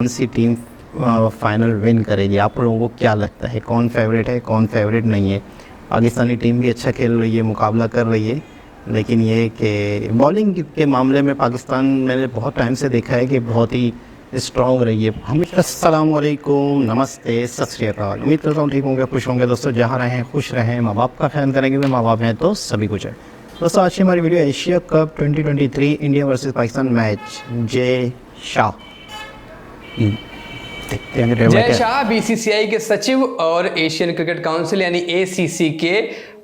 सी team final win करेगी? आप लोगों को क्या लगता है, कौन फेवरेट है, कौन फेवरेट नहीं है? पाकिस्तानी टीम भी अच्छा खेल रही है, मुकाबला कर रही है, लेकिन ये कि बॉलिंग के मामले में पाकिस्तान मैंने बहुत टाइम से देखा है कि बहुत ही स्ट्रॉन्ग रही है हमेशा। अस्सलाम वालेकुम, नमस्ते, सत श्री अकाल। उम्मीद करता हूँ ठीक होंगे, खुश होंगे दोस्तों। जहाँ रहें खुश रहें, माँ बाप का ख्याल करेंगे, माँ बाप हैं तो सभी कुछ है। दोस्तों आज की हमारी video Asia cup 2023 India versus Pakistan match. Jay Shah, Jay Shah BCCI के सचिव और एशियन क्रिकेट काउंसिल यानी एसीसी के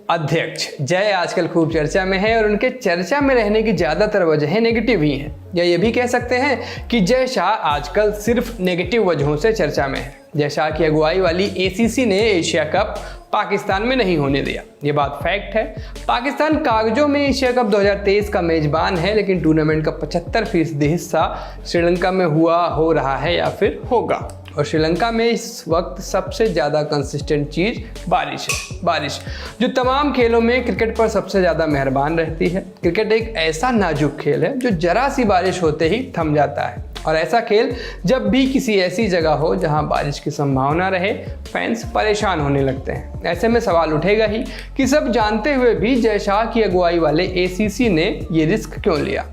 अध्यक्ष जय आजकल खूब चर्चा में है और उनके चर्चा में रहने की ज़्यादातर वजहें नेगेटिव ही हैं, या ये भी कह सकते हैं कि जय शाह आजकल सिर्फ नेगेटिव वजहों से चर्चा में है। जय शाह की अगुवाई वाली एसीसी ने एशिया कप पाकिस्तान में नहीं होने दिया, ये बात फैक्ट है। पाकिस्तान कागजों में एशिया कप 2023 का मेजबान है, लेकिन टूर्नामेंट का 75% हिस्सा श्रीलंका में हो रहा है या फिर होगा। और श्रीलंका में इस वक्त सबसे ज़्यादा कंसिस्टेंट चीज़ बारिश है। बारिश जो तमाम खेलों में क्रिकेट पर सबसे ज़्यादा मेहरबान रहती है। क्रिकेट एक ऐसा नाजुक खेल है जो जरा सी बारिश होते ही थम जाता है, और ऐसा खेल जब भी किसी ऐसी जगह हो जहां बारिश की संभावना रहे, फैंस परेशान होने लगते हैं। ऐसे में सवाल उठेगा ही कि सब जानते हुए भी जय शाह की अगुवाई वाले एसीसी ने ये रिस्क क्यों लिया।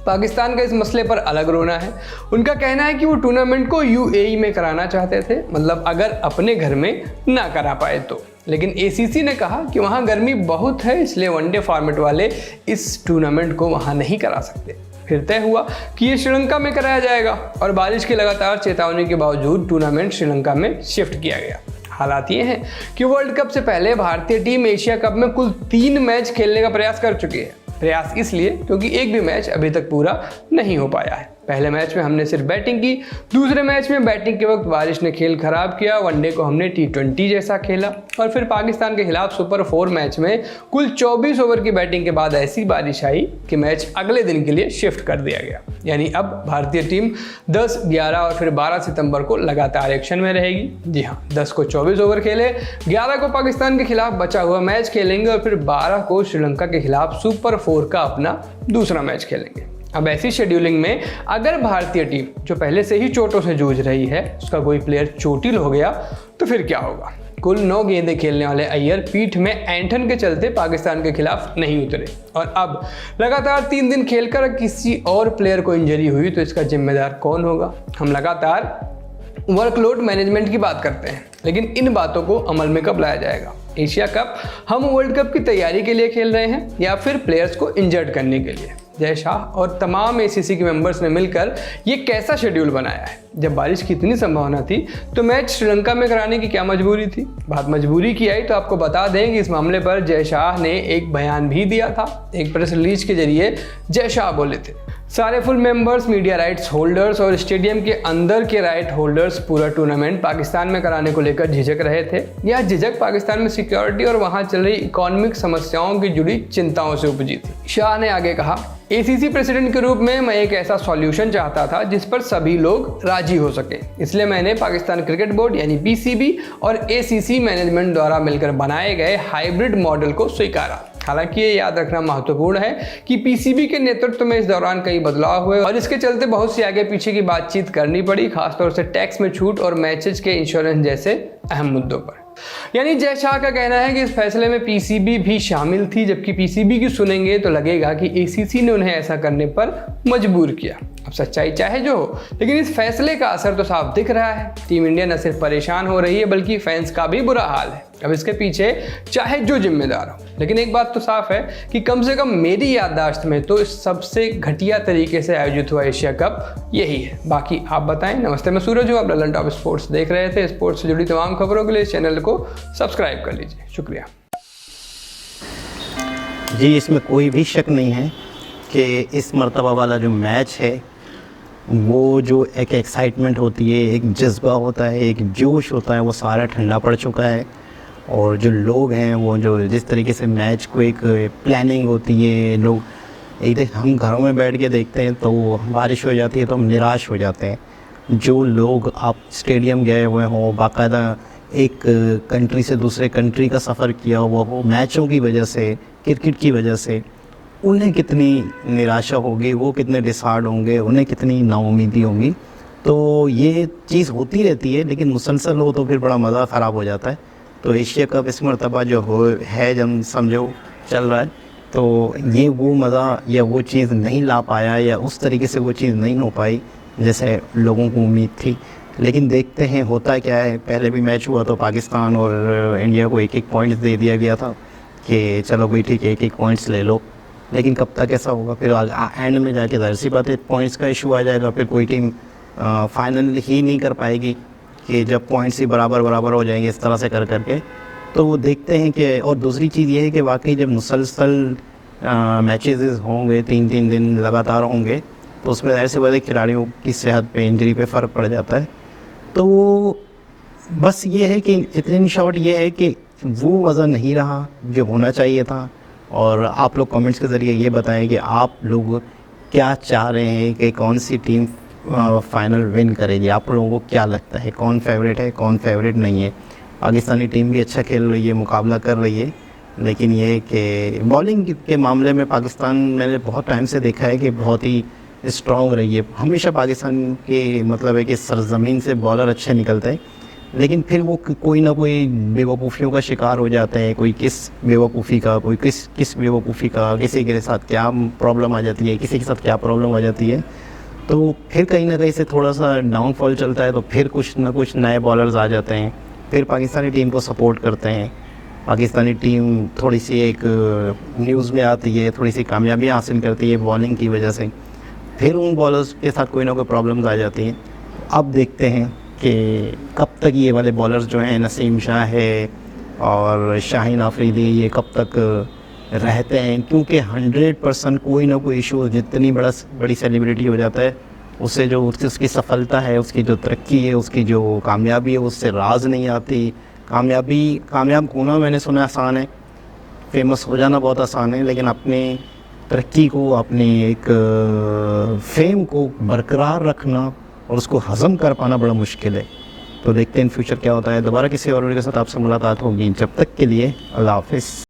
पाकिस्तान का इस मसले पर अलग रोना है। उनका कहना है कि वो टूर्नामेंट को यूएई में कराना चाहते थे, मतलब अगर अपने घर में ना करा पाए तो। लेकिन एसीसी ने कहा कि वहाँ गर्मी बहुत है, इसलिए वनडे फॉर्मेट वाले इस टूर्नामेंट को वहाँ नहीं करा सकते। फिर तय हुआ कि ये श्रीलंका में कराया जाएगा, और बारिश की लगातार चेतावनी के बावजूद टूर्नामेंट श्रीलंका में शिफ्ट किया गया। हालात ये हैं कि वर्ल्ड कप से पहले भारतीय टीम एशिया कप में कुल 3 मैच खेलने का प्रयास कर चुकी है। प्रयास इसलिए क्योंकि एक भी मैच अभी तक पूरा नहीं हो पाया है। पहले मैच में हमने सिर्फ बैटिंग की, दूसरे मैच में बैटिंग के वक्त बारिश ने खेल खराब किया, वनडे को हमने T20 जैसा खेला, और फिर पाकिस्तान के खिलाफ सुपर 4 मैच में कुल 24 ओवर की बैटिंग के बाद ऐसी बारिश आई कि मैच अगले दिन के लिए शिफ्ट कर दिया गया। यानी अब भारतीय टीम 10, 11 और फिर 12 सितंबर को लगातार एक्शन में रहेगी। जी हाँ, 10 को 24 ओवर खेले, 11 को पाकिस्तान के खिलाफ बचा हुआ मैच खेलेंगे, और फिर 12 को श्रीलंका के खिलाफ सुपर 4 का अपना दूसरा मैच खेलेंगे। अब ऐसी शेड्यूलिंग में अगर भारतीय टीम जो पहले से ही चोटों से जूझ रही है, उसका कोई प्लेयर चोटिल हो गया तो फिर क्या होगा। कुल 9 गेंदें खेलने वाले अय्यर पीठ में ऐंठन के चलते पाकिस्तान के खिलाफ नहीं उतरे, और अब लगातार 3 दिन खेलकर किसी और प्लेयर को इंजरी हुई तो इसका जिम्मेदार कौन होगा। हम लगातार वर्कलोड मैनेजमेंट की बात करते हैं, लेकिन इन बातों को अमल में कब लाया जाएगा। एशिया कप हम वर्ल्ड कप की तैयारी के लिए खेल रहे हैं या फिर प्लेयर्स को इंजर्ड करने के लिए। जय शाह और तमाम एसीसी के मेंबर्स ने मिलकर ये कैसा शेड्यूल बनाया है। जब बारिश की इतनी संभावना थी तो मैच श्रीलंका में कराने की क्या मजबूरी थी। बात मजबूरी की आई तो आपको बता दें कि इस मामले पर जय शाह ने एक बयान भी दिया था। एक प्रेस रिलीज के जरिए जय शाह बोले थे, सारे full members, media rights holders और स्टेडियम के अंदर के राइट होल्डर्स पूरा टूर्नामेंट पाकिस्तान में कराने को लेकर झिझक रहे थे। यह झिझक पाकिस्तान में सिक्योरिटी और वहां चल रही इकोनॉमिक समस्याओं की जुड़ी चिंताओं से उपजी थी। शाह ने आगे कहा, एसीसी प्रेसिडेंट के रूप में मैं एक ऐसा सॉल्यूशन चाहता था जिस पर सभी लोग राजी हो सके, इसलिए मैंने पाकिस्तान क्रिकेट बोर्ड यानी पीसीबी और एसीसी मैनेजमेंट द्वारा मिलकर बनाए गए हाइब्रिड मॉडल को स्वीकारा। हालांकि ये याद रखना महत्वपूर्ण है कि पीसीबी के नेतृत्व में इस दौरान कई बदलाव हुए और इसके चलते बहुत सी आगे पीछे की बातचीत करनी पड़ी, खासतौर से टैक्स में छूट और मैचेज के इंश्योरेंस जैसे अहम मुद्दों पर। यानी जय शाह का कहना है कि इस फैसले में पीसीबी भी शामिल थी, जबकि पीसीबी की सुनेंगे तो लगेगा कि एसीसी ने उन्हें ऐसा करने पर मजबूर किया। अब सच्चाई चाहे जो हो, लेकिन इस फैसले का असर तो साफ दिख रहा है। टीम इंडिया न सिर्फ परेशान हो रही है बल्कि फैंस का भी बुरा हाल है। अब इसके पीछे चाहे जो जिम्मेदार हो, लेकिन एक बात तो साफ है कि कम से कम मेरी याददाश्त में तो इस सबसे घटिया तरीके से आयोजित हुआ एशिया कप यही है। बाकी आप बताएं। नमस्ते, मैं सूरज हूँ, आप ललन टॉप स्पोर्ट्स देख रहे थे। स्पोर्ट्स से जुड़ी तमाम खबरों के लिए इस चैनल को सब्सक्राइब कर लीजिए। शुक्रिया जी। इसमें कोई भी शक नहीं है कि इस मर्तबा वाला जो मैच है वो जो एक एक्साइटमेंट होती है, एक जज्बा होता है, एक जोश होता है, वो सारा ठंडा पड़ चुका है। और जो लोग हैं वो जो जिस तरीके से मैच को एक प्लानिंग होती है, लोग एक हम घरों में बैठ के देखते हैं तो बारिश हो जाती है तो हम निराश हो जाते हैं। जो लोग आप स्टेडियम गए हुए हों, बाकायदा एक कंट्री से दूसरे कंट्री का सफ़र किया हुआ हो मैचों की वजह से, क्रिकेट की वजह से, उन्हें कितनी निराशा होगी, वो कितने डिसहार्ड होंगे, उन्हें कितनी नाउम्मीदी होगी। तो ये चीज़ होती रहती है, लेकिन मुसलसल हो तो फिर बड़ा मज़ा ख़राब हो जाता है। तो एशिया कप इस मरतबा जो हो है, जब समझो चल रहा है, तो ये वो मज़ा या वो चीज़ नहीं ला पाया, या उस तरीके से वो चीज़ नहीं हो पाई जैसे लोगों को उम्मीद थी। लेकिन देखते हैं होता क्या है। पहले भी मैच हुआ तो पाकिस्तान और इंडिया को एक एक पॉइंट्स दे दिया गया था कि चलो भाई ठीक है, एक एक पॉइंट्स ले लो। लेकिन कब तक ऐसा होगा? फिर एंड में जाके ज़ाहिर सी बात है पॉइंट्स का इशू आ जाएगा। फिर कोई टीम फाइनल ही नहीं कर पाएगी कि जब पॉइंट्स ही बराबर बराबर हो जाएंगे इस तरह से कर करके। तो वो देखते हैं कि, और दूसरी चीज़ ये है कि वाकई जब मुसलसल मैचेस होंगे, 3-3 दिन लगातार होंगे, तो उसमें ज़ाहिर सी बात है खिलाड़ियों की सेहत पे, इंजरी पे फ़र्क पड़ जाता है। तो बस ये है कि इतनी शॉर्ट ये है कि वो मज़ा नहीं रहा जो होना चाहिए था। और आप लोग कमेंट्स के ज़रिए ये बताएं कि आप लोग क्या चाह रहे हैं कि कौन सी टीम फाइनल विन करेगी। आप लोगों को क्या लगता है, कौन फेवरेट है, कौन फेवरेट नहीं है? पाकिस्तानी टीम भी अच्छा खेल रही है, मुकाबला कर रही है, लेकिन ये कि बॉलिंग के मामले में पाकिस्तान मैंने बहुत टाइम से देखा है कि बहुत ही स्ट्रॉन्ग रही है। हमेशा पाकिस्तान के मतलब है कि सरजमीन से बॉलर अच्छे निकलते हैं, लेकिन फिर वो कोई ना कोई बेवकूफ़ियों का शिकार हो जाते हैं। कोई किस बेवकूफ़ी का, कोई किस बेवकूफ़ी का, किसी के साथ क्या प्रॉब्लम आ जाती है, किसी के साथ क्या प्रॉब्लम आ जाती है। तो फिर कहीं ना कहीं से थोड़ा सा डाउनफॉल चलता है, तो फिर कुछ ना कुछ नए बॉलर्स आ जाते हैं, फिर पाकिस्तानी टीम को सपोर्ट करते हैं। पाकिस्तानी टीम थोड़ी सी एक न्यूज़ में आती है, थोड़ी सी कामयाबी हासिल करती है बॉलिंग की वजह से, फिर उन बॉलर्स के साथ कोई ना कोई प्रॉब्लम्स आ जाती हैं। अब देखते हैं कि कब तक ये वाले बॉलर्स जो हैं, नसीम शाह है और शाहीन आफरीदी, ये कब तक रहते हैं, क्योंकि 100% कोई ना कोई इशू, जितनी बड़ी सेलिब्रिटी हो जाता है, उससे जो उसकी सफलता है, उसकी जो तरक्की है, उसकी जो कामयाबी है, उससे राज नहीं आती। कामयाब होना मैंने सुना आसान है, फेमस हो जाना बहुत आसान है, लेकिन अपने तरक्की को, अपने एक फेम को बरकरार रखना और उसको हज़म कर पाना बड़ा मुश्किल है। तो देखते हैं इन फ्यूचर क्या होता है। दोबारा किसी और वीडियो के साथ आपसे मुलाकात होगी। जब तक के लिए अल्लाह हाफ़िज़।